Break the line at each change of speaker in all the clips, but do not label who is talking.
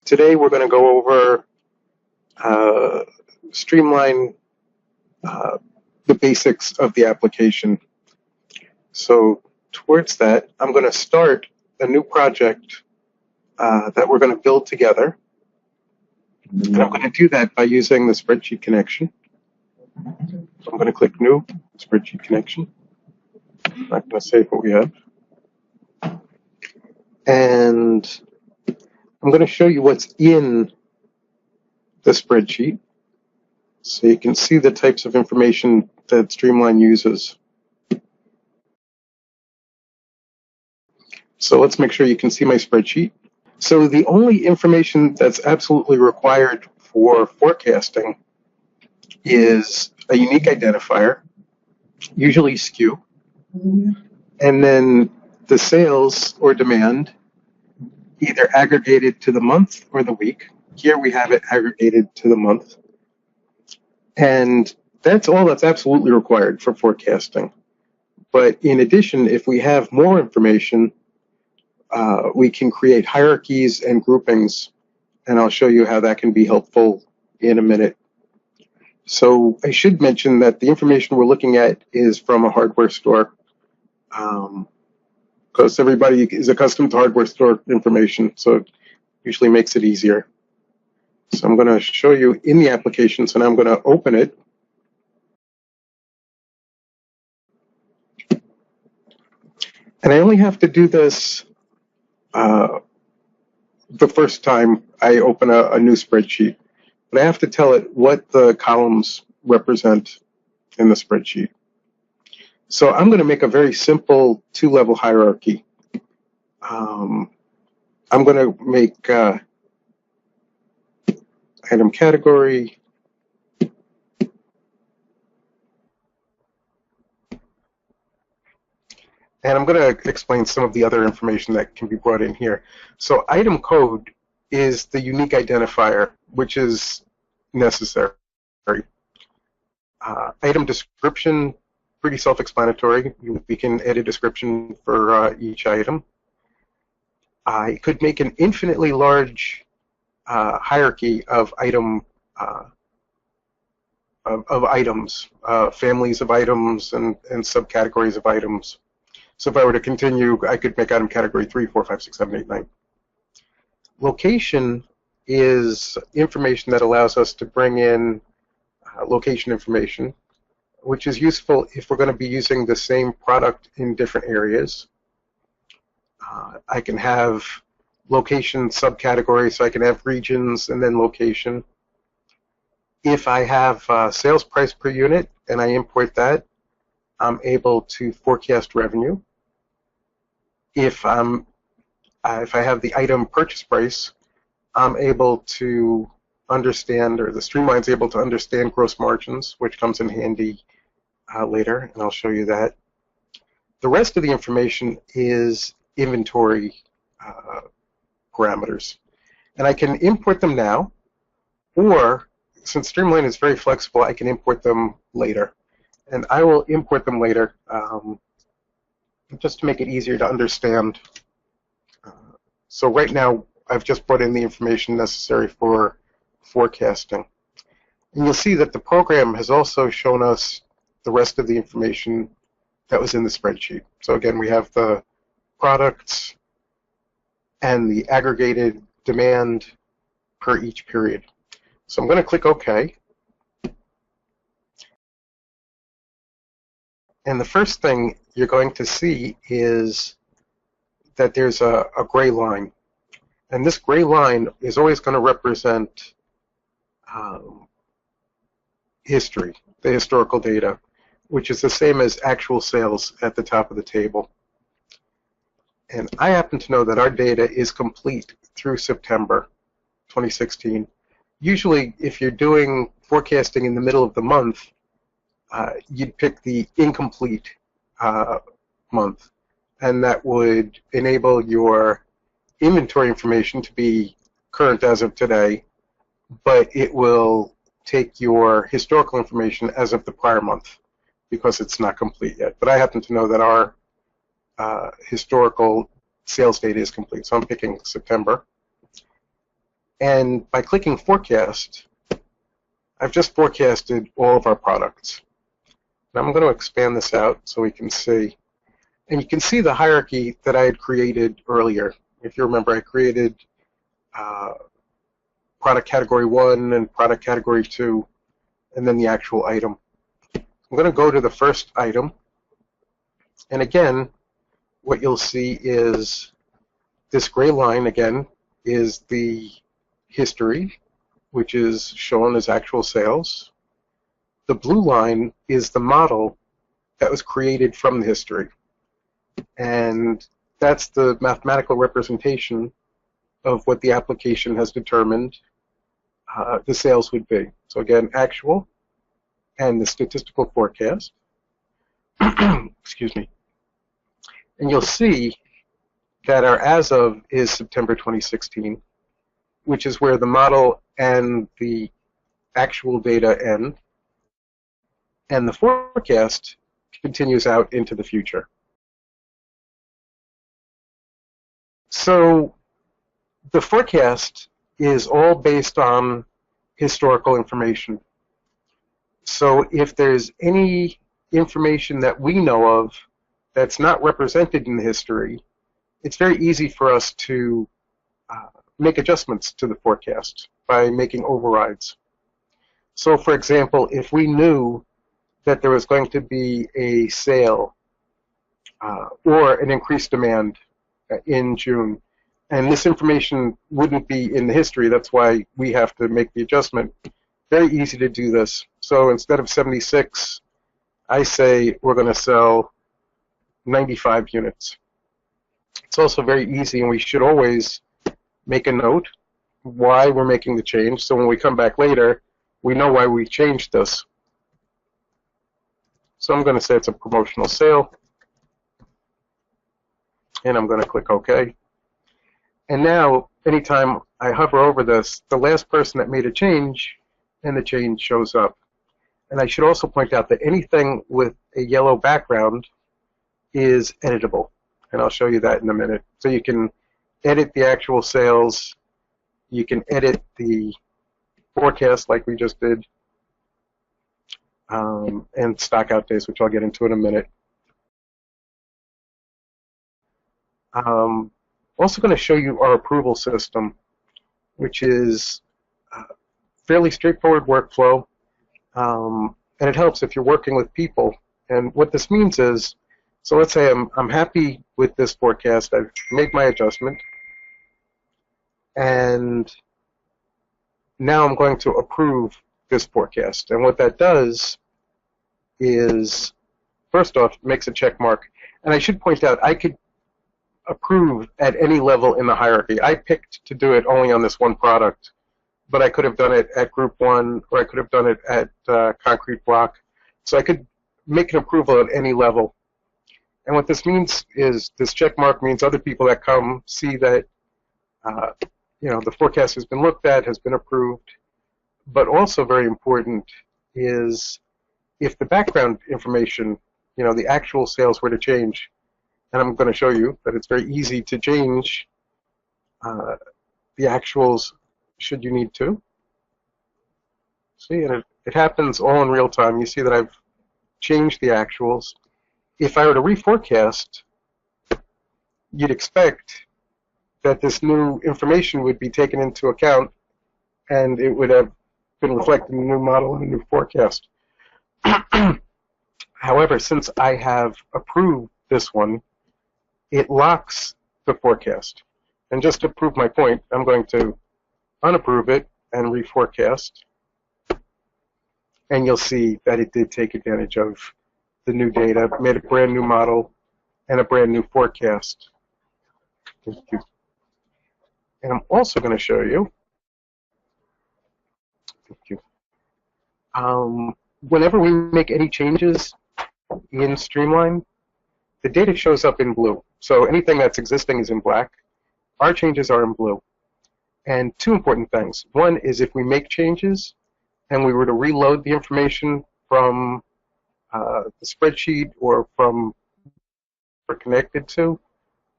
Today we're going to go over Streamline, the basics of the application. So towards that, I'm going to start a new project that we're going to build together. And I'm going to do that by using the spreadsheet connection. So I'm going to click New, Spreadsheet Connection. I'm not going to save what we have. And I'm going to show you what's in the spreadsheet so you can see the types of information that Streamline uses. So let's make sure you can see my spreadsheet. So the only information that's absolutely required for forecasting is a unique identifier, usually SKU, and then the sales or demand, either aggregated to the month or the week. Here we have it aggregated to the month. And that's all that's absolutely required for forecasting. But in addition, if we have more information, we can create hierarchies and groupings, and I'll show you how that can be helpful in a minute. So I should mention that the information we're looking at is from a hardware store, because everybody is accustomed to hardware store information, so it usually makes it easier. So I'm going to show you in the application, so now I'm going to open it. And I only have to do this the first time I open a new spreadsheet. But I have to tell it what the columns represent in the spreadsheet. So I'm going to make a very simple two-level hierarchy. I'm going to make item category, and I'm going to explain some of the other information that can be brought in here. So item code is the unique identifier, which is necessary. Item description, pretty self-explanatory. We can add a description for each item. I could make an infinitely large hierarchy of items, families of items, and subcategories of items. So if I were to continue, I could make item category 3, 4, 5, 6, 7, 8, 9. Location is information that allows us to bring in location information, which is useful if we're going to be using the same product in different areas. I can have location subcategories, so I can have regions and then location. If I have sales price per unit and I import that, I'm able to forecast revenue. If I have the item purchase price, I'm able to understand, or the Streamline's able to understand gross margins, which comes in handy later, and I'll show you that. The rest of the information is inventory parameters. And I can import them now, or since Streamline is very flexible, I can import them later. And I will import them later just to make it easier to understand. So right now, I've just brought in the information necessary for forecasting. And you'll see that the program has also shown us the rest of the information that was in the spreadsheet. So again, we have the products and the aggregated demand per each period. So I'm going to click OK. And the first thing you're going to see is that there's a gray line. And this gray line is always going to represent history, the historical data, which is the same as actual sales at the top of the table. And I happen to know that our data is complete through September 2016. Usually, if you're doing forecasting in the middle of the month, you'd pick the incomplete month, and that would enable your inventory information to be current as of today, but it will take your historical information as of the prior month because it's not complete yet. But I happen to know that our historical sales data is complete, so I'm picking September. And by clicking Forecast, I've just forecasted all of our products. Now I'm going to expand this out so we can see. And you can see the hierarchy that I had created earlier. If you remember, I created product category 1 and product category 2, and then the actual item. I'm going to go to the first item. And again, what you'll see is this gray line, again, is the history, which is shown as actual sales. The blue line is the model that was created from the history. And that's the mathematical representation of what the application has determined the sales would be. So again, actual and the statistical forecast. Excuse me. And you'll see that our as of is September 2016, which is where the model and the actual data end, and the forecast continues out into the future. So the forecast is all based on historical information. So if there's any information that we know of that's not represented in the history, it's very easy for us to make adjustments to the forecast by making overrides. So for example, if we knew that there was going to be a sale or an increased demand in June, and this information wouldn't be in the history, that's why we have to make the adjustment. Very easy to do this. So instead of 76, I say we're going to sell 95 units. It's also very easy, and we should always make a note why we're making the change, so when we come back later, we know why we changed this. So I'm going to say it's a promotional sale, and I'm going to click OK. And now, anytime I hover over this, the last person that made a change, and the change shows up. And I should also point out that anything with a yellow background is editable, and I'll show you that in a minute. So you can edit the actual sales, you can edit the forecast like we just did, and stock out days, which I'll get into in a minute. Also going to show you our approval system, which is fairly straightforward workflow, and it helps if you're working with people. And what this means is, so let's say I'm happy with this forecast, I've made my adjustment, and now I'm going to approve this forecast. And what that does is, first off, it makes a check mark. And I should point out, I could approve at any level in the hierarchy. I picked to do it only on this one product, but I could have done it at Group 1, or I could have done it at Concrete Block. So I could make an approval at any level. And what this means is, this check mark means other people that come see that the forecast has been looked at, has been approved. But also very important is, if the background information, the actual sales were to change, and I'm going to show you that it's very easy to change the actuals should you need to. See, and it happens all in real time. You see that I've changed the actuals. If I were to reforecast, you'd expect that this new information would be taken into account, and it would have been reflected in the new model and the new forecast. However, since I have approved this one, it locks the forecast. And just to prove my point, I'm going to unapprove it and reforecast. And you'll see that it did take advantage of the new data, made a brand new model and a brand new forecast. Thank you. And I'm also going to show you, thank you, whenever we make any changes in Streamline, the data shows up in blue. So anything that's existing is in black. Our changes are in blue. And two important things. One is, if we make changes and we were to reload the information from the spreadsheet or from we're connected to,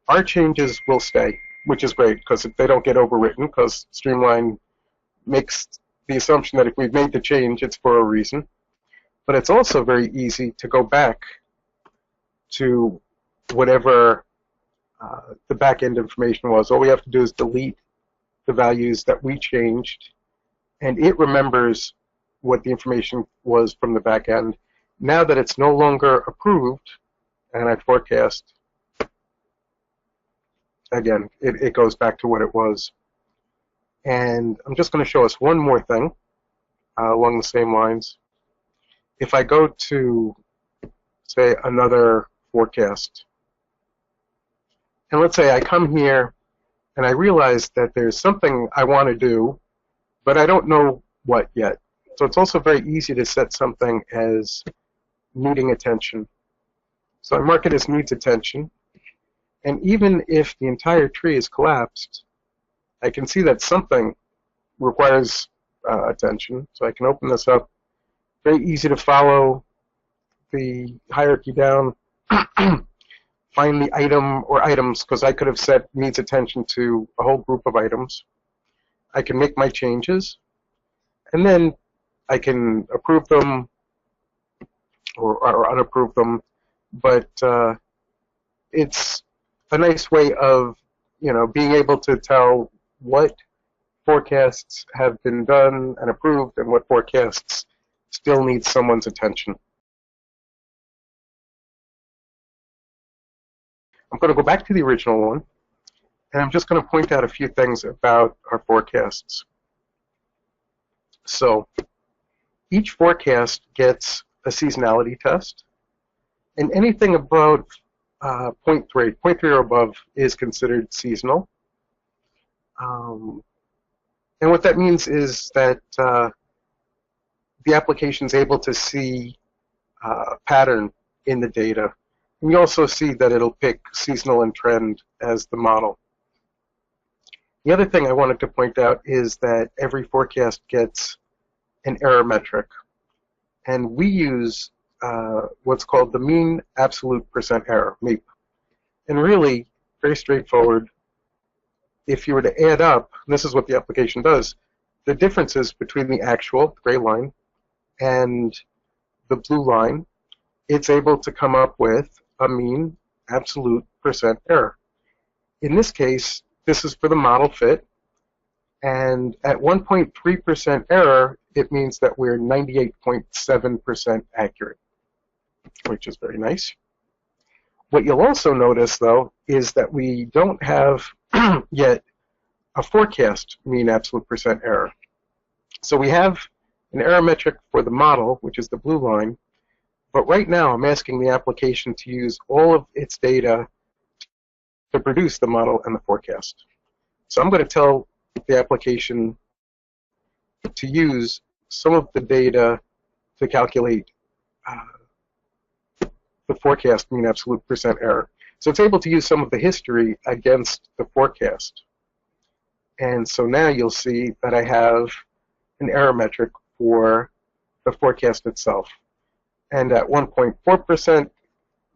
our changes will stay. which is great because they don't get overwritten, because Streamline makes the assumption that if we've made the change, it's for a reason. But it's also very easy to go back to whatever the back-end information was. All we have to do is delete the values that we changed, and it remembers what the information was from the back end. Now that it's no longer approved, and I forecast, again, it goes back to what it was. And I'm just going to show us one more thing along the same lines. If I go to, say, another forecast, and let's say I come here and I realize that there's something I want to do, but I don't know what yet. So it's also very easy to set something as needing attention. So I mark it as needs attention. And even if the entire tree is collapsed, I can see that something requires attention. So I can open this up. Very easy to follow the hierarchy down. Find the item or items, because I could have set needs attention to a whole group of items. I can make my changes, and then I can approve them or unapprove them. But it's a nice way of, being able to tell what forecasts have been done and approved and what forecasts still need someone's attention. I'm going to go back to the original one, and I'm just going to point out a few things about our forecasts. So each forecast gets a seasonality test, and anything above 0.3 or above is considered seasonal. And what that means is that the application is able to see a pattern in the data. And you also see that it'll pick seasonal and trend as the model. The other thing I wanted to point out is that every forecast gets an error metric. And we use what's called the mean absolute percent error, MEAP. And really, very straightforward, if you were to add up, and this is what the application does, the differences between the actual, the gray line, and the blue line, it's able to come up with a mean absolute percent error. In this case, this is for the model fit, and at 1.3% error, it means that we're 98.7% accurate, which is very nice. What you'll also notice, though, is that we don't have yet a forecast mean absolute percent error. So we have an error metric for the model, which is the blue line, but right now I'm asking the application to use all of its data to produce the model and the forecast. So I'm going to tell the application to use some of the data to calculate the forecast mean absolute percent error. So it's able to use some of the history against the forecast. And so now you'll see that I have an error metric for the forecast itself. And at 1.4%,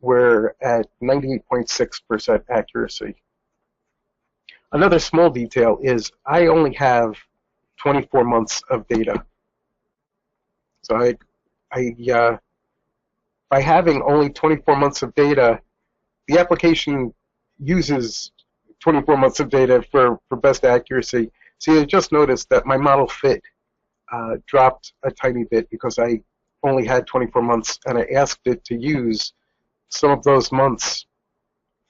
we're at 98.6% accuracy. Another small detail is I only have 24 months of data. So by having only 24 months of data, the application uses 24 months of data for best accuracy. So you just noticed that my model fit dropped a tiny bit because I only had 24 months, and I asked it to use some of those months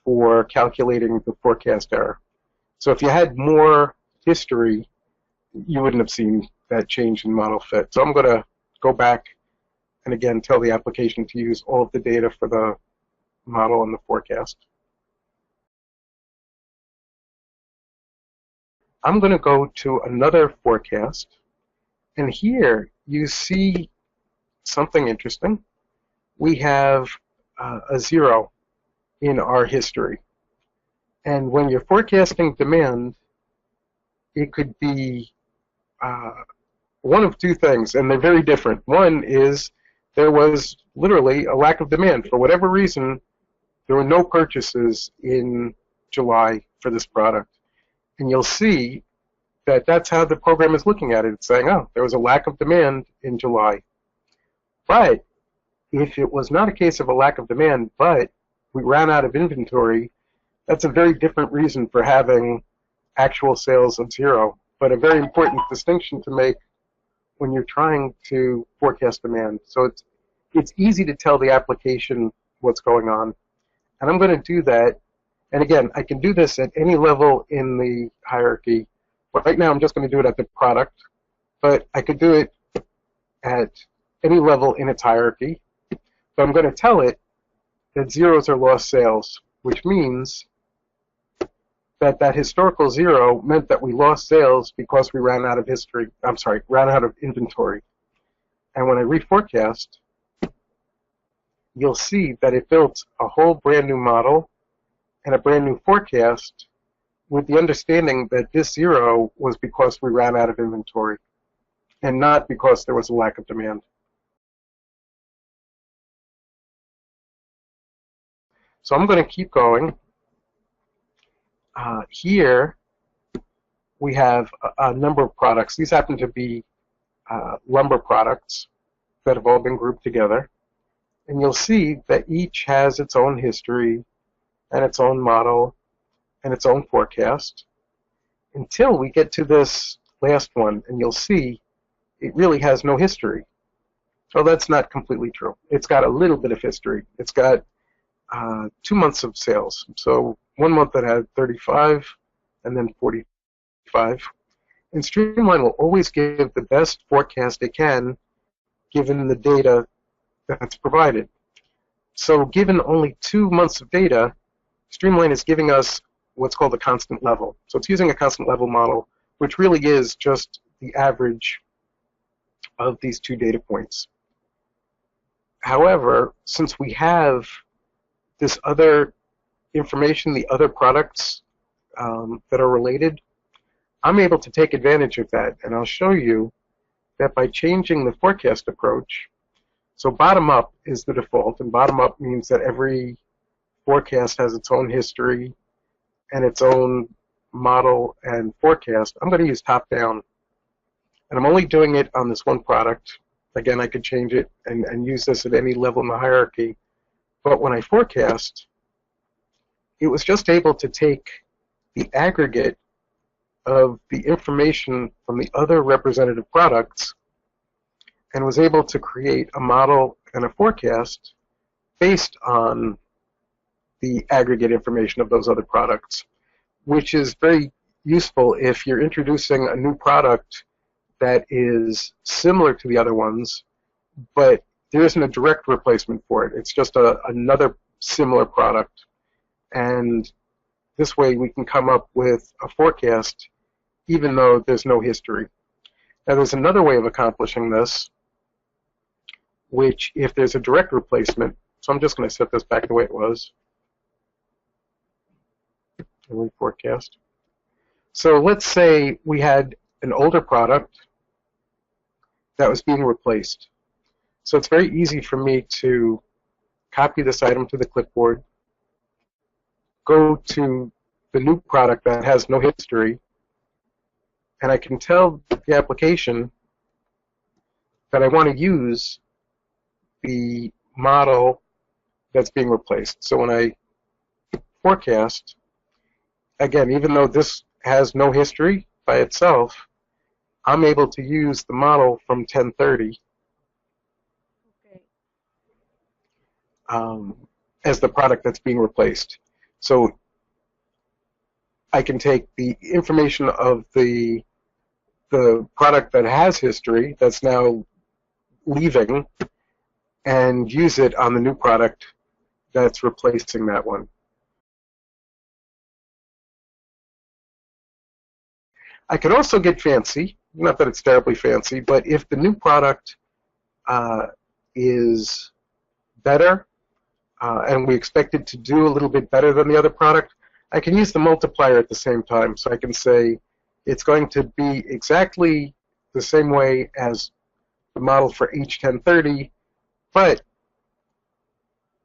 for calculating the forecast error. So if you had more history, you wouldn't have seen that change in model fit. So I'm going to go back and again tell the application to use all of the data for the model and the forecast. I'm going to go to another forecast, and here you see something interesting. We have a 0 in our history. And when you're forecasting demand, it could be one of two things, and they're very different. One is there was literally a lack of demand. For whatever reason, there were no purchases in July for this product. And you'll see that that's how the program is looking at it. It's saying, oh, there was a lack of demand in July. But if it was not a case of a lack of demand, but we ran out of inventory, that's a very different reason for having actual sales of 0, but a very important distinction to make when you're trying to forecast demand. So it's easy to tell the application what's going on. And I'm going to do that. And again, I can do this at any level in the hierarchy. But right now, I'm just going to do it at the product. But I could do it at any level in its hierarchy. But I'm going to tell it that zeros are lost sales, which means that historical 0 meant that we lost sales because we ran out of ran out of inventory. And when I reforecast, you'll see that it built a whole brand new model and a brand new forecast with the understanding that this 0 was because we ran out of inventory and not because there was a lack of demand. So I'm going to keep going. Here we have a number of products. These happen to be lumber products that have all been grouped together. And you'll see that each has its own history and its own model and its own forecast until we get to this last one, and you'll see it really has no history. Well, that's not completely true. It's got a little bit of history. It's got 2 months of sales. So 1 month that had 35 and then 45. And Streamline will always give the best forecast it can given the data that's provided. So given only 2 months of data, Streamline is giving us what's called a constant level. So it's using a constant level model, which really is just the average of these 2 data points. However, since we have this other information, the other products that are related, I'm able to take advantage of that. And I'll show you that by changing the forecast approach. So bottom up is the default, and bottom up means that every forecast has its own history and its own model and forecast. I'm going to use top down. And I'm only doing it on this one product. Again, I could change it and use this at any level in the hierarchy. But when I forecast, it was just able to take the aggregate of the information from the other representative products and was able to create a model and a forecast based on the aggregate information of those other products, which is very useful if you're introducing a new product that is similar to the other ones, but there isn't a direct replacement for it. It's just another similar product. And this way we can come up with a forecast even though there's no history. Now there's another way of accomplishing this, which if there's a direct replacement, so I'm just going to set this back the way it was, and reforecast. So let's say we had an older product that was being replaced. So it's very easy for me to copy this item to the clipboard, go to the new product that has no history, and I can tell the application that I want to use the model that's being replaced. So when I forecast, again, even though this has no history by itself, I'm able to use the model from 1030 as the product that's being replaced. So I can take the information of the product that has history that's now leaving and use it on the new product that's replacing that one. I could also get fancy, not that it's terribly fancy, but if the new product is better and we expect it to do a little bit better than the other product, I can use the multiplier at the same time. So I can say it's going to be exactly the same way as the model for H1030, but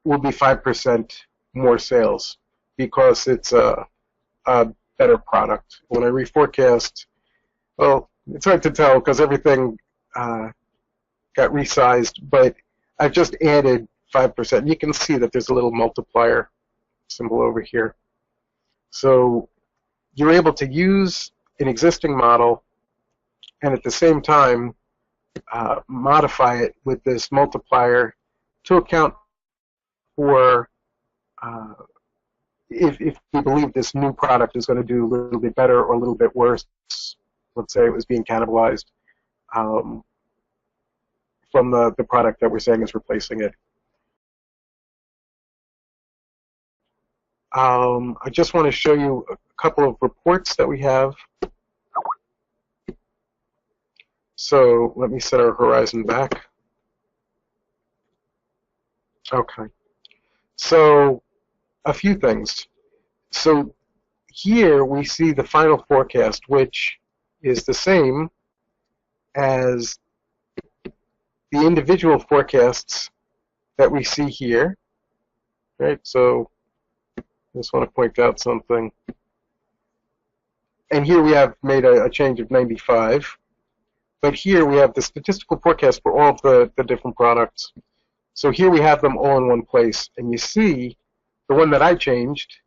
will be 5% more sales because it's a better product. When I reforecast, well, it's hard to tell because everything got resized, but I've just added 5%. You can see that there's a little multiplier symbol over here. So you're able to use an existing model and at the same time modify it with this multiplier to account for if we believe this new product is going to do a little bit better or a little bit worse. Let's say it was being cannibalized from the product that we're saying is replacing it. I just want to show you a couple of reports that we have. So let me set our horizon back. Okay. So a few things. So here we see the final forecast, which is the same as the individual forecasts that we see here. Right? So I just want to point out something. And here we have made a change of 95. But here we have the statistical forecast for all of the different products. So here we have them all in one place. And you see the one that I changed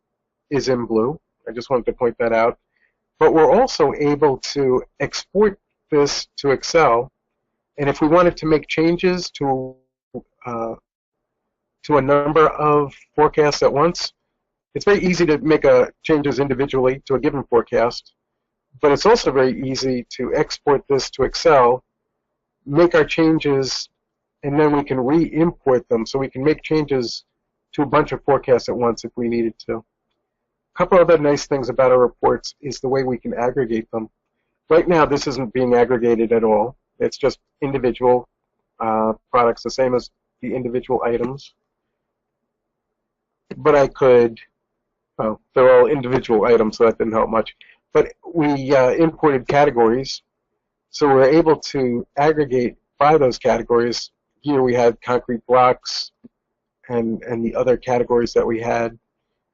is in blue. I just wanted to point that out. But we're also able to export this to Excel. And if we wanted to make changes to a number of forecasts at once, it's very easy to make changes individually to a given forecast. But it's also very easy to export this to Excel, make our changes, and then we can re-import them. So we can make changes to a bunch of forecasts at once if we needed to. A couple other nice things about our reports is the way we can aggregate them. Right now, this isn't being aggregated at all. It's just individual products, the same as the individual items. But I could, well, they're all individual items, so that didn't help much. But we imported categories, so we're able to aggregate by those categories. Here we had concrete blocks and the other categories that we had.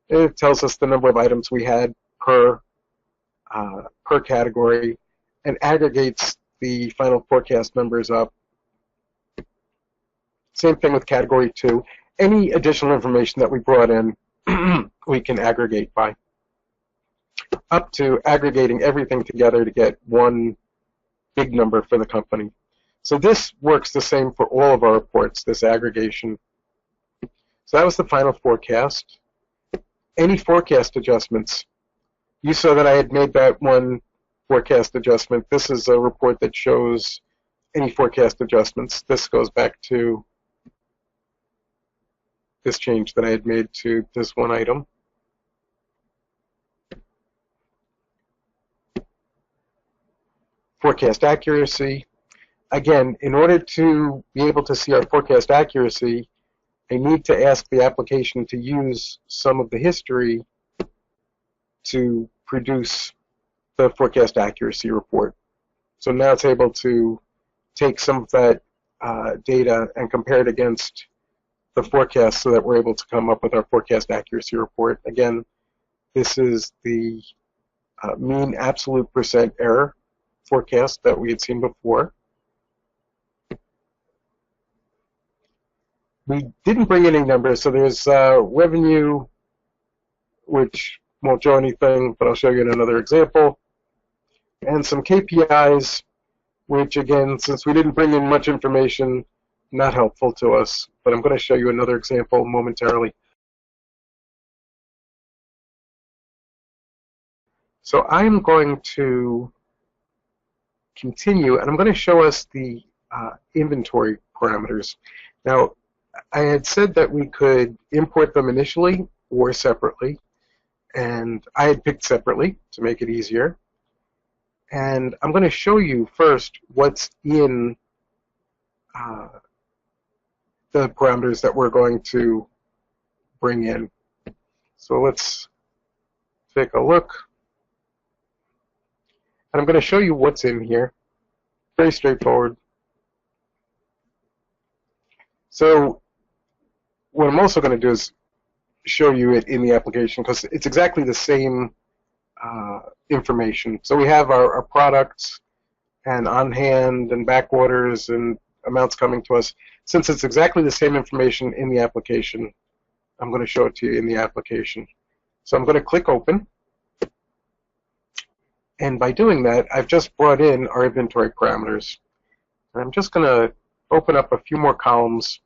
It tells us the number of items we had per category and aggregates the final forecast numbers up. Same thing with category 2. Any additional information that we brought in, we can aggregate by, up to aggregating everything together to get one big number for the company. So this works the same for all of our reports, this aggregation. So that was the final forecast. Any forecast adjustments, you saw that I had made that one forecast adjustment. This is a report that shows any forecast adjustments. This goes back to this change that I had made to this one item. Forecast accuracy. Again, in order to be able to see our forecast accuracy, I need to ask the application to use some of the history to produce the forecast accuracy report. So now it's able to take some of that data and compare it against the forecast so that we're able to come up with our forecast accuracy report. Again, this is the mean absolute percent error forecast that we had seen before. We didn't bring any numbers, so there's revenue, which won't show anything, but I'll show you in another example, and some KPIs, which again, since we didn't bring in much information, not helpful to us, but I'm going to show you another example momentarily. So I'm going to continue, and I'm going to show us the inventory parameters. Now, I had said that we could import them initially or separately, and I had picked separately to make it easier. And I'm going to show you first what's in the parameters that we're going to bring in. So let's take a look. And I'm going to show you what's in here. Very straightforward. So what I'm also going to do is show you it in the application because it's exactly the same information. So we have our products and on hand and back orders and amounts coming to us. Since it's exactly the same information in the application, I'm going to show it to you in the application. So I'm going to click Open. And by doing that, I've just brought in our inventory parameters. And I'm just going to open up a few more columns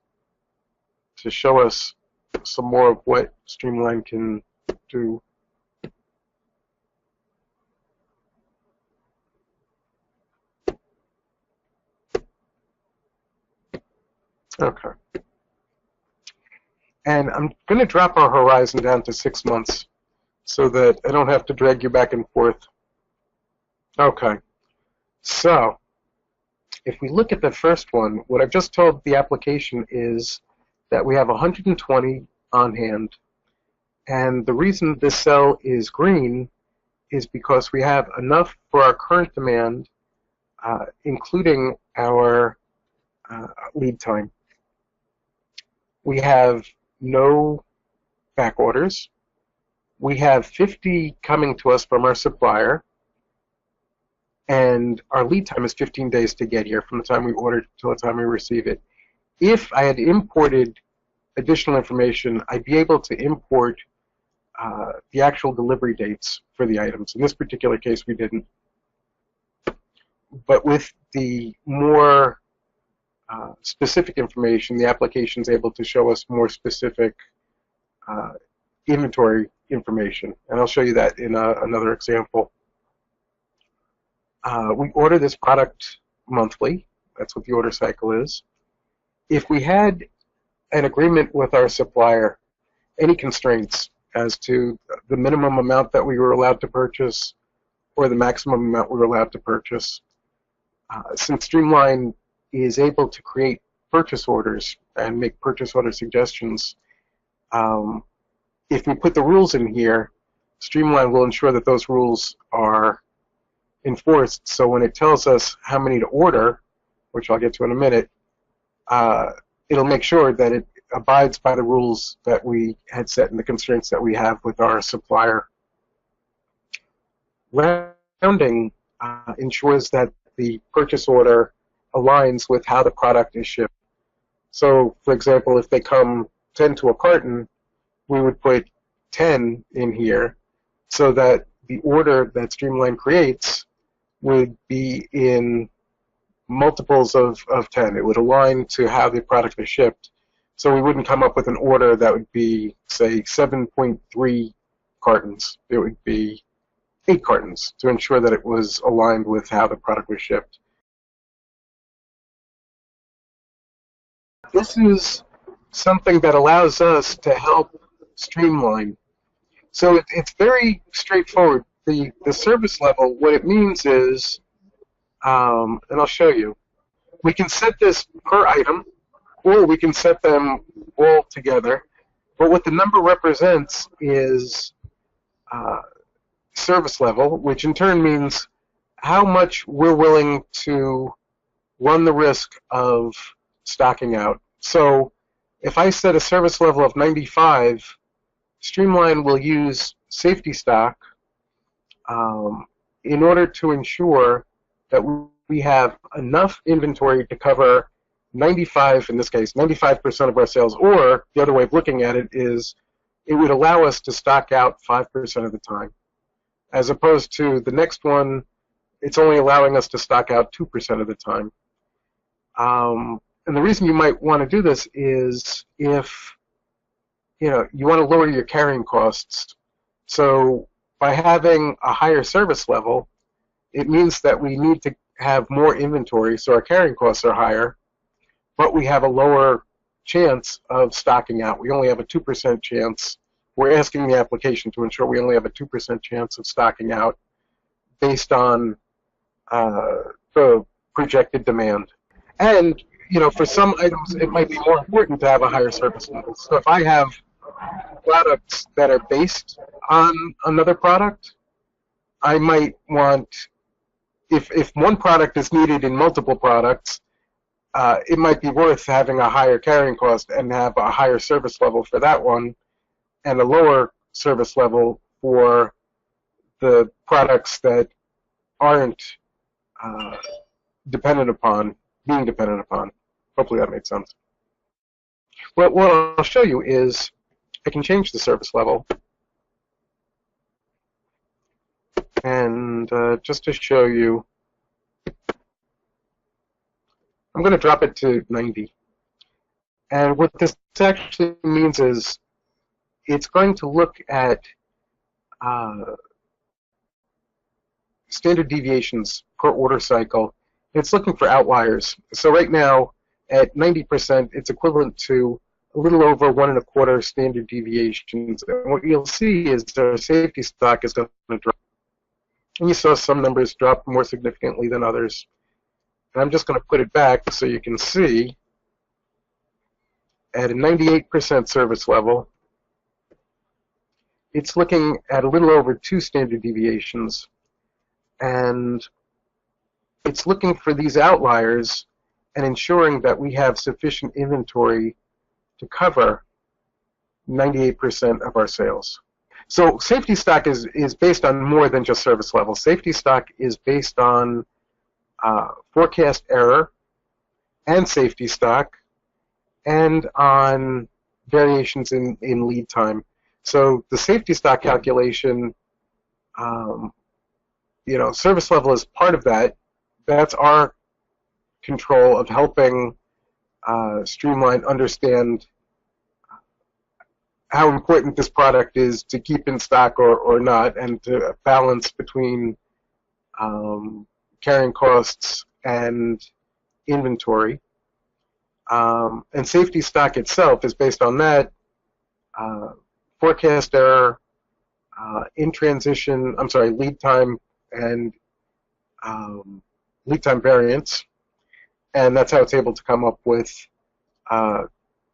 to show us some more of what Streamline can do. Okay. And I'm going to drop our horizon down to 6 months so that I don't have to drag you back and forth. Okay. So if we look at the first one, what I've just told the application is that we have 120 on hand. And the reason this cell is green is because we have enough for our current demand, including our lead time. We have no back orders. We have 50 coming to us from our supplier, and our lead time is 15 days to get here from the time we order till the time we receive it. If I had imported additional information, I'd be able to import the actual delivery dates for the items. In this particular case, we didn't. But with the more specific information, the application is able to show us more specific inventory information. And I'll show you that in another example. We order this product monthly. That's what the order cycle is. If we had an agreement with our supplier, any constraints as to the minimum amount that we were allowed to purchase or the maximum amount we were allowed to purchase, since Streamline is able to create purchase orders and make purchase order suggestions, if we put the rules in here, Streamline will ensure that those rules are enforced. So when it tells us how many to order, which I'll get to in a minute, it'll make sure that it abides by the rules that we had set and the constraints that we have with our supplier. Rounding ensures that the purchase order aligns with how the product is shipped. So, for example, if they come 10 to a carton, we would put 10 in here so that the order that Streamline creates would be in multiples of 10. It would align to how the product is shipped. So we wouldn't come up with an order that would be, say, 7.3 cartons. It would be 8 cartons to ensure that it was aligned with how the product was shipped. This is something that allows us to help Streamline. So it's very straightforward. The service level, what it means is, and I'll show you, we can set this per item, or we can set them all together. But what the number represents is service level, which in turn means how much we're willing to run the risk of stocking out. So if I set a service level of 95, Streamline will use safety stock in order to ensure that we have enough inventory to cover 95, in this case, 95% of our sales, or the other way of looking at it is it would allow us to stock out 5% of the time. As opposed to the next one, it's only allowing us to stock out 2% of the time. And the reason you might want to do this is if you want to lower your carrying costs. So by having a higher service level, it means that we need to have more inventory, so our carrying costs are higher, but we have a lower chance of stocking out. We only have a 2% chance. We're asking the application to ensure we only have a 2% chance of stocking out based on the projected demand. And for some items, it might be more important to have a higher service level. So if I have products that are based on another product, I might want, if one product is needed in multiple products, it might be worth having a higher carrying cost and have a higher service level for that one and a lower service level for the products that aren't being dependent upon. Hopefully that made sense. What I'll show you is I can change the service level. And just to show you, I'm going to drop it to 90. And what this actually means is it's going to look at standard deviations per order cycle. It's looking for outliers. So right now, at 90%, it's equivalent to a little over 1 1/4 standard deviations. And what you'll see is our safety stock is going to drop. And you saw some numbers drop more significantly than others. And I'm just going to put it back so you can see at a 98% service level, it's looking at a little over 2 standard deviations. And it's looking for these outliers and ensuring that we have sufficient inventory to cover 98% of our sales. So safety stock is based on more than just service level. Safety stock is based on forecast error and safety stock and on variations in lead time. So the safety stock calculation, service level is part of that. That's our control of helping Streamline understand how important this product is to keep in stock or not, and to balance between carrying costs and inventory. And safety stock itself is based on that, forecast error, lead time and lead time variance, and that's how it's able to come up with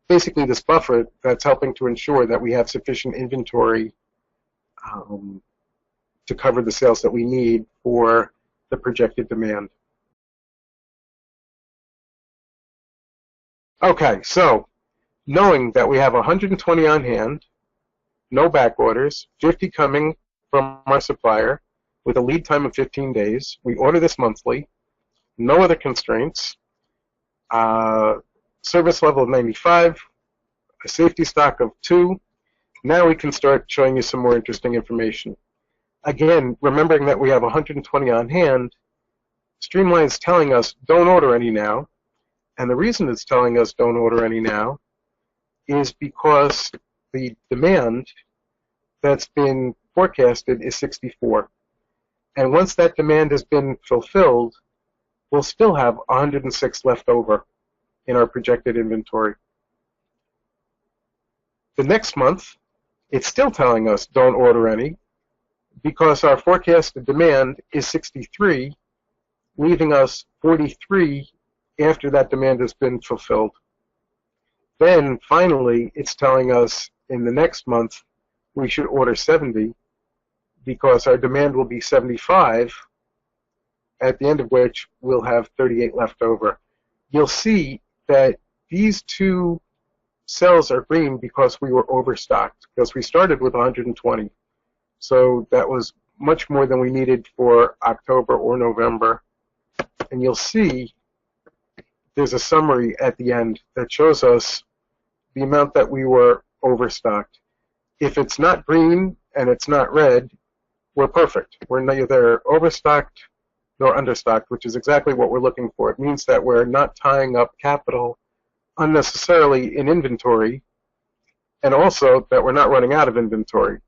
basically this buffer that's helping to ensure that we have sufficient inventory to cover the sales that we need for the projected demand. Okay, so knowing that we have 120 on hand, no back orders, 50 coming from our supplier with a lead time of 15 days, we order this monthly, no other constraints, service level of 95, a safety stock of 2. Now we can start showing you some more interesting information. Again, remembering that we have 120 on hand, Streamline is telling us don't order any now. And the reason it's telling us don't order any now is because the demand that's been forecasted is 64. And once that demand has been fulfilled, we'll still have 106 left over in our projected inventory. The next month, it's still telling us don't order any because our forecasted demand is 63, leaving us 43 after that demand has been fulfilled. Then, finally, it's telling us in the next month we should order 70 because our demand will be 75, at the end of which we'll have 38 left over. You'll see that these two cells are green because we were overstocked, because we started with 120. So that was much more than we needed for October or November. And you'll see there's a summary at the end that shows us the amount that we were overstocked. If it's not green and it's not red, we're perfect. We're neither overstocked nor understocked, which is exactly what we're looking for. It means that we're not tying up capital unnecessarily in inventory, and also that we're not running out of inventory.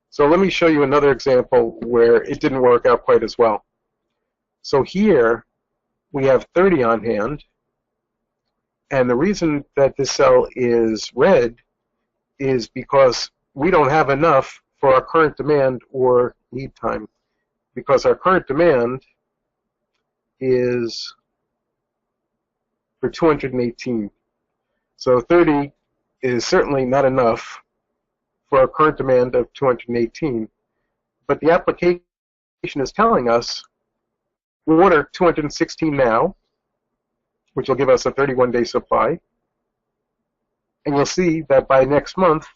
So let me show you another example where it didn't work out quite as well. So here we have 30 on hand, and the reason that this cell is red is because we don't have enough for our current demand or lead time, because our current demand is for 218. So 30 is certainly not enough for our current demand of 218, but the application is telling us we'll order 216 now, which will give us a 31-day supply, and you'll see that by next month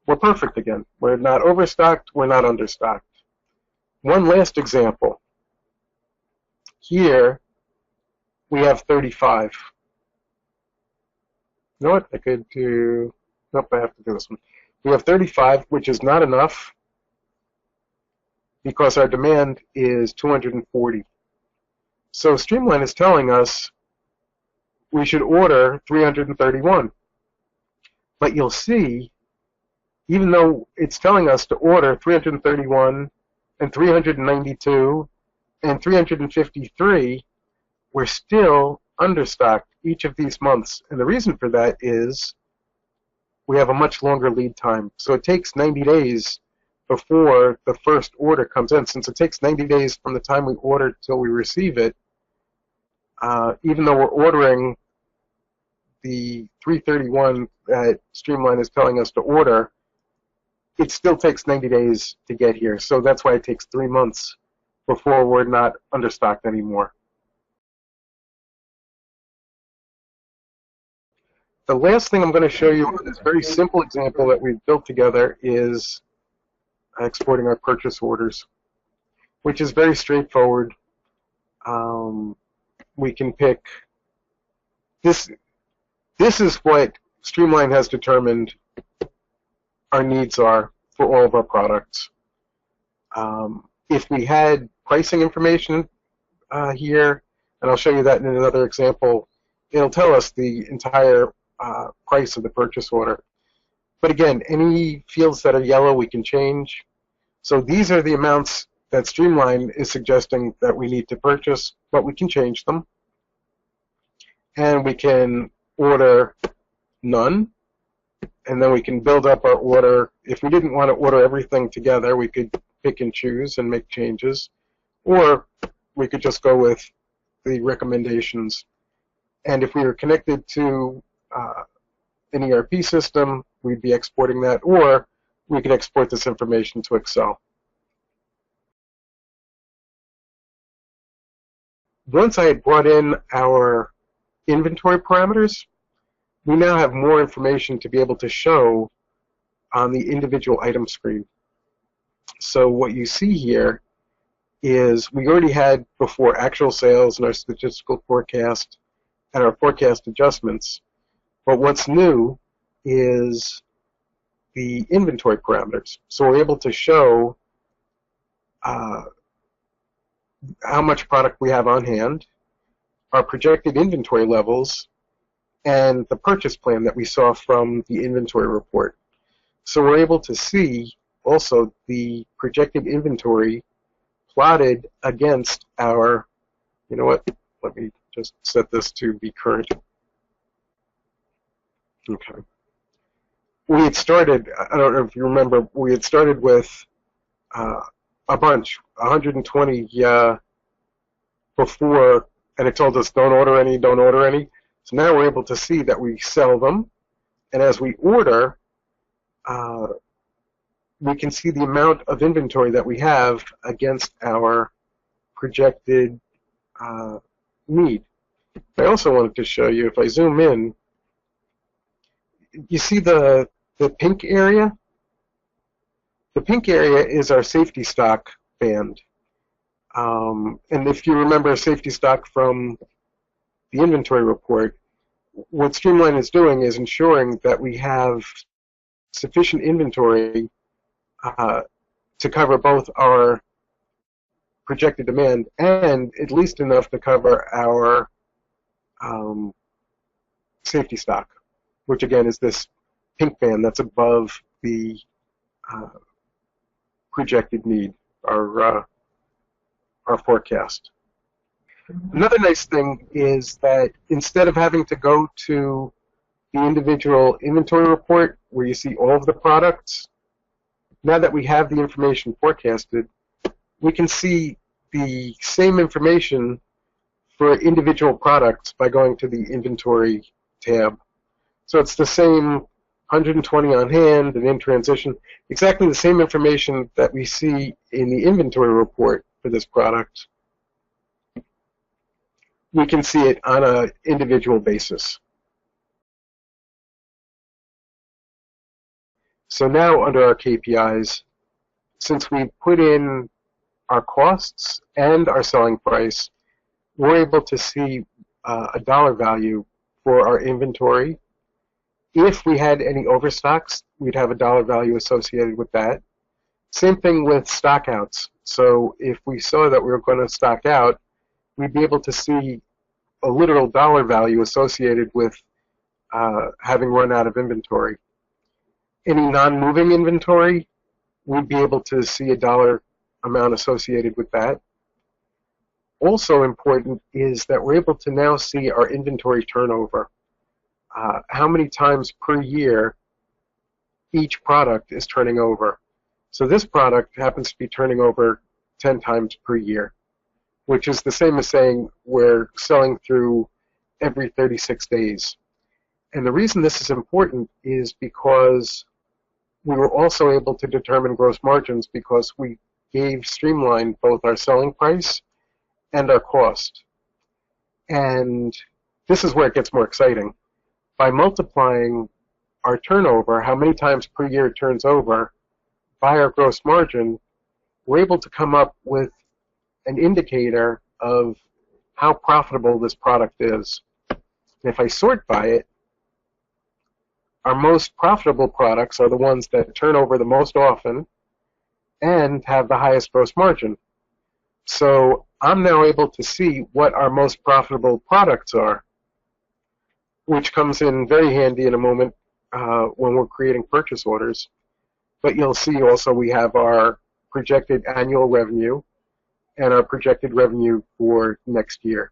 we're perfect again. We're not overstocked, we're not understocked. One last example. Here we have 35. You know what? I could do, nope, I have to do this one. We have 35, which is not enough because our demand is 240. So Streamline is telling us we should order 331. But you'll see, even though it's telling us to order 331 and 392 and 353, we're still understocked each of these months. And the reason for that is we have a much longer lead time. So it takes 90 days before the first order comes in. Since it takes 90 days from the time we order till we receive it, even though we're ordering the 331 that Streamline is telling us to order, it still takes 90 days to get here. So that's why it takes 3 months before we're not understocked anymore. The last thing I'm going to show you on this very simple example that we've built together is exporting our purchase orders, which is very straightforward. We can pick this. This is what Streamline has determined our needs are for all of our products. If we had pricing information here, and I'll show you that in another example, it'll tell us the entire price of the purchase order. But again, any fields that are yellow we can change. So these are the amounts that Streamline is suggesting that we need to purchase, but we can change them. And we can order none, and then we can build up our order. If we didn't want to order everything together, we could pick and choose and make changes, or we could just go with the recommendations. And if we were connected to an ERP system, we'd be exporting that, or we could export this information to Excel. Once I had brought in our inventory parameters, we now have more information to be able to show on the individual item screen. So what you see here is we already had before actual sales and our statistical forecast and our forecast adjustments. But what's new is the inventory parameters. So we're able to show how much product we have on hand, our projected inventory levels, and the purchase plan that we saw from the inventory report. So we're able to see also the projected inventory plotted against our, you know what, let me just set this to be current. Okay. We had started, I don't know if you remember, we had started with a bunch, 120 before, and it told us don't order any, don't order any. So now we're able to see that we sell them, and as we order, we can see the amount of inventory that we have against our projected need. I also wanted to show you, if I zoom in, you see the pink area? The pink area is our safety stock band. And if you remember safety stock from the inventory report, what Streamline is doing is ensuring that we have sufficient inventory to cover both our projected demand and at least enough to cover our safety stock, which again is this pink band that's above the projected need, our forecast. Another nice thing is that instead of having to go to the individual inventory report where you see all of the products, now that we have the information forecasted, we can see the same information for individual products by going to the inventory tab. So it's the same 120 on hand and in transition, exactly the same information that we see in the inventory report for this product. We can see it on an individual basis. So now under our KPIs, since we put in our costs and our selling price, we're able to see a dollar value for our inventory. If we had any overstocks, we'd have a dollar value associated with that. Same thing with stockouts. So if we saw that we were going to stock out, we'd be able to see a literal dollar value associated with having run out of inventory. Any non-moving inventory, we'd be able to see a dollar amount associated with that. Also important is that we're able to now see our inventory turnover. How many times per year each product is turning over. So this product happens to be turning over 10 times per year, which is the same as saying we're selling through every 36 days. And the reason this is important is because we were also able to determine gross margins because we gave Streamline both our selling price and our cost. And this is where it gets more exciting. By multiplying our turnover, how many times per year it turns over, by our gross margin, we're able to come up with an indicator of how profitable this product is. And if I sort by it, our most profitable products are the ones that turn over the most often and have the highest gross margin. So I'm now able to see what our most profitable products are, which comes in very handy in a moment when we're creating purchase orders. But you'll see also we have our projected annual revenue and our projected revenue for next year.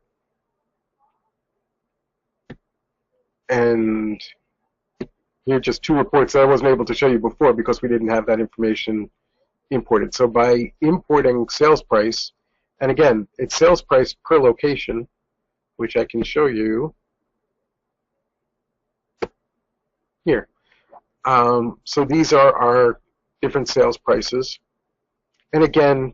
And here are just two reports that I wasn't able to show you before because we didn't have that information imported. So by importing sales price, and again, it's sales price per location, which I can show you here. So these are our different sales prices. And again,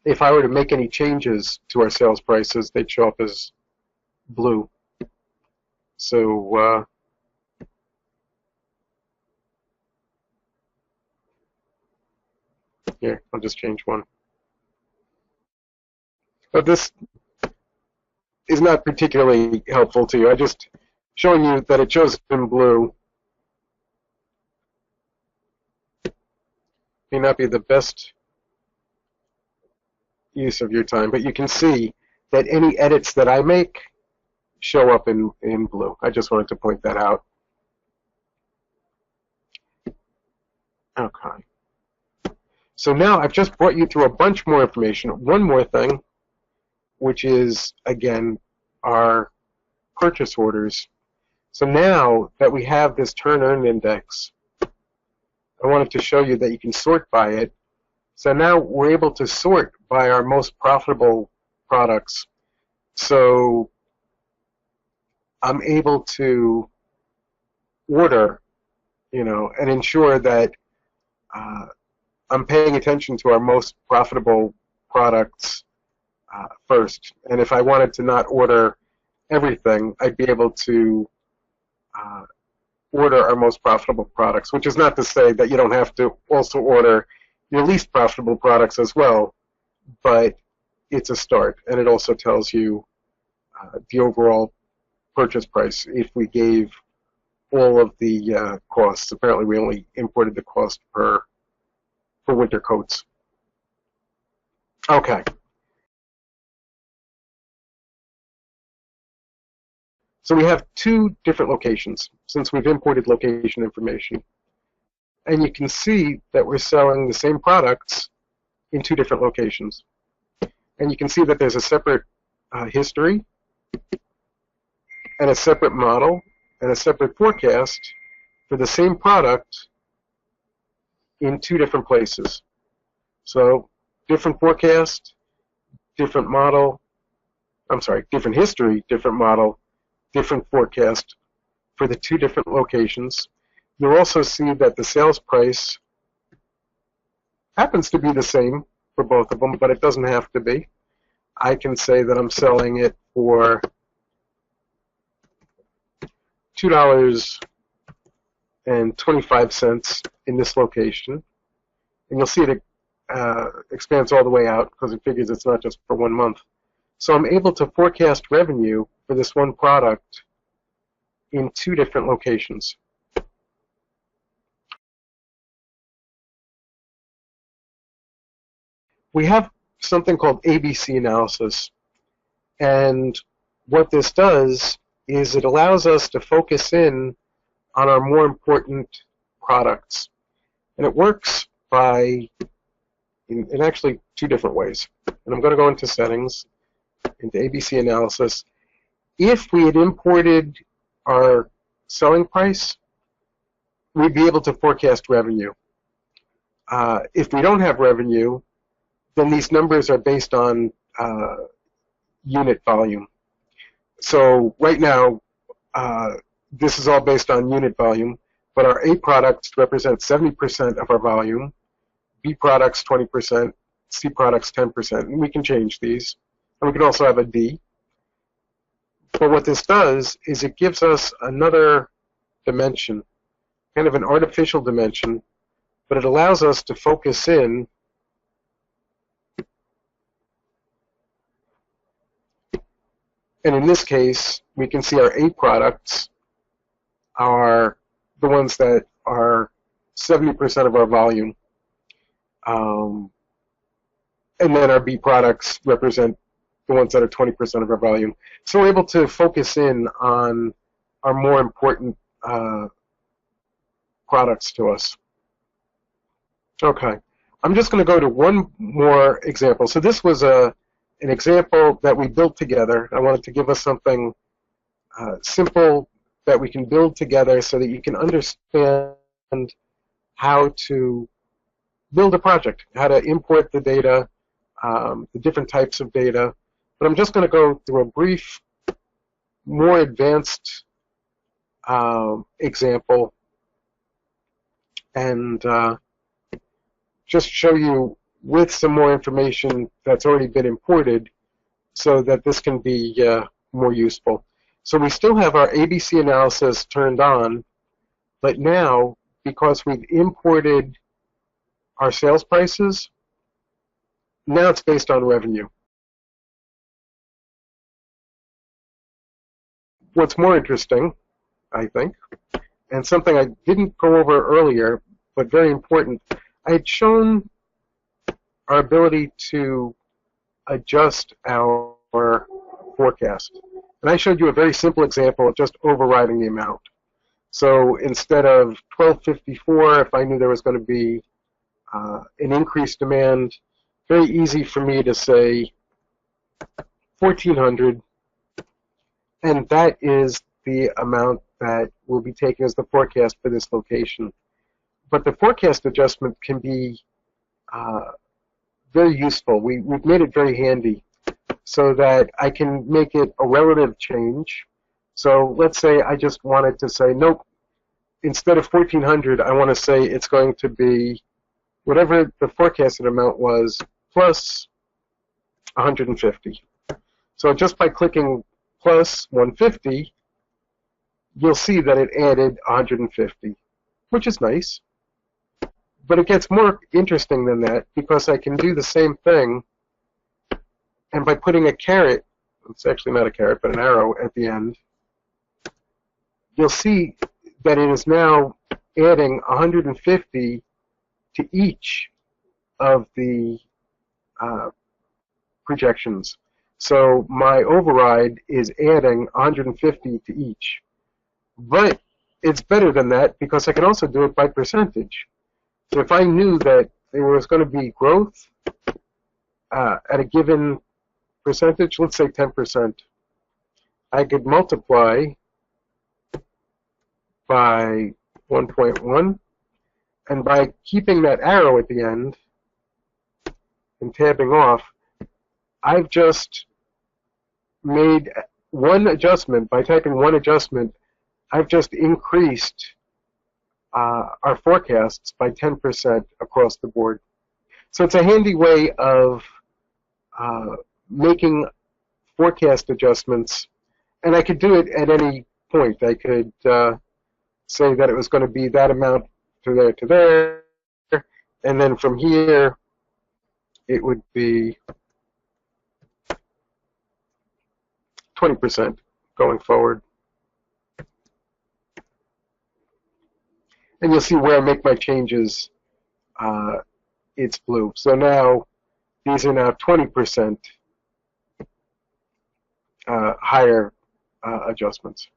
if I were to make any changes to our sales prices, they'd show up as blue. So here, I'll just change one. But this is not particularly helpful to you. I'm just showing you that it shows in blue. May not be the best use of your time, but you can see that any edits that I make show up in blue. I just wanted to point that out. Okay. So now I've just brought you through a bunch more information. One more thing, which is, again, our purchase orders. So now that we have this turn-earn index, I wanted to show you that you can sort by it. So now we're able to sort by our most profitable products. So I'm able to order, and ensure that I'm paying attention to our most profitable products first. And if I wanted to not order everything, I'd be able to order our most profitable products, which is not to say that you don't have to also order your least profitable products as well, but it's a start, and it also tells you the overall purchase price if we gave all of the costs. Apparently we only imported the cost for winter coats. Okay. So we have two different locations since we've imported location information. And you can see that we're selling the same products in two different locations. And you can see that there's a separate history and a separate model and a separate forecast for the same product in two different places. So different forecast, different model, different history, different model, different forecast for the two different locations. You'll also see that the sales price happens to be the same for both of them, but it doesn't have to be. I can say that I'm selling it for $2.25 in this location, and you'll see it expands all the way out because it figures it's not just for 1 month. So I'm able to forecast revenue for this one product in 2 different locations. We have something called ABC analysis, and what this does is it allows us to focus in on our more important products. And it works by, in actually 2 different ways. And I'm going to go into settings, into ABC analysis. If we had imported our selling price, we'd be able to forecast revenue. If we don't have revenue, then these numbers are based on unit volume. So right now, this is all based on unit volume, but our A products represent 70% of our volume, B products 20%, C products 10%, and we can change these. And we can also have a D. But what this does is it gives us another dimension, kind of an artificial dimension, but it allows us to focus in and in this case, we can see our A products are the ones that are 70% of our volume. And then our B products represent the ones that are 20% of our volume. So we're able to focus in on our more important products to us. Okay, I'm just going to go to one more example. So this was an example that we built together. I wanted to give us something simple that we can build together so that you can understand how to build a project, how to import the data, the different types of data. But I'm just going to go through a brief, more advanced example and just show you with some more information that's already been imported so that this can be more useful. So we still have our ABC analysis turned on, but now, because we've imported our sales prices, now it's based on revenue. What's more interesting, I think, and something I didn't go over earlier, but very important, I had shown our ability to adjust our forecast. And I showed you a very simple example of just overriding the amount. So instead of 1254, if I knew there was going to be an increased demand, very easy for me to say 1400, and that is the amount that will be taken as the forecast for this location. But the forecast adjustment can be very useful. We've made it very handy so that I can make it a relative change. So let's say I just wanted to say, nope, instead of 1400, I want to say it's going to be whatever the forecasted amount was plus 150. So just by clicking plus 150, you'll see that it added 150, which is nice. But it gets more interesting than that because I can do the same thing, and by putting a caret, it's actually not a caret, but an arrow at the end, you'll see that it is now adding 150 to each of the projections. So my override is adding 150 to each. But it's better than that because I can also do it by percentage. So if I knew that there was going to be growth at a given percentage, let's say 10%, I could multiply by 1.1, and by keeping that arrow at the end and tabbing off, I've just made one adjustment. By typing one adjustment, I've just increased our forecasts by 10% across the board. So it's a handy way of making forecast adjustments, and I could do it at any point. I could say that it was going to be that amount to there, and then from here it would be 20% going forward. And you'll see where I make my changes, it's blue. So now these are now 20% higher adjustments.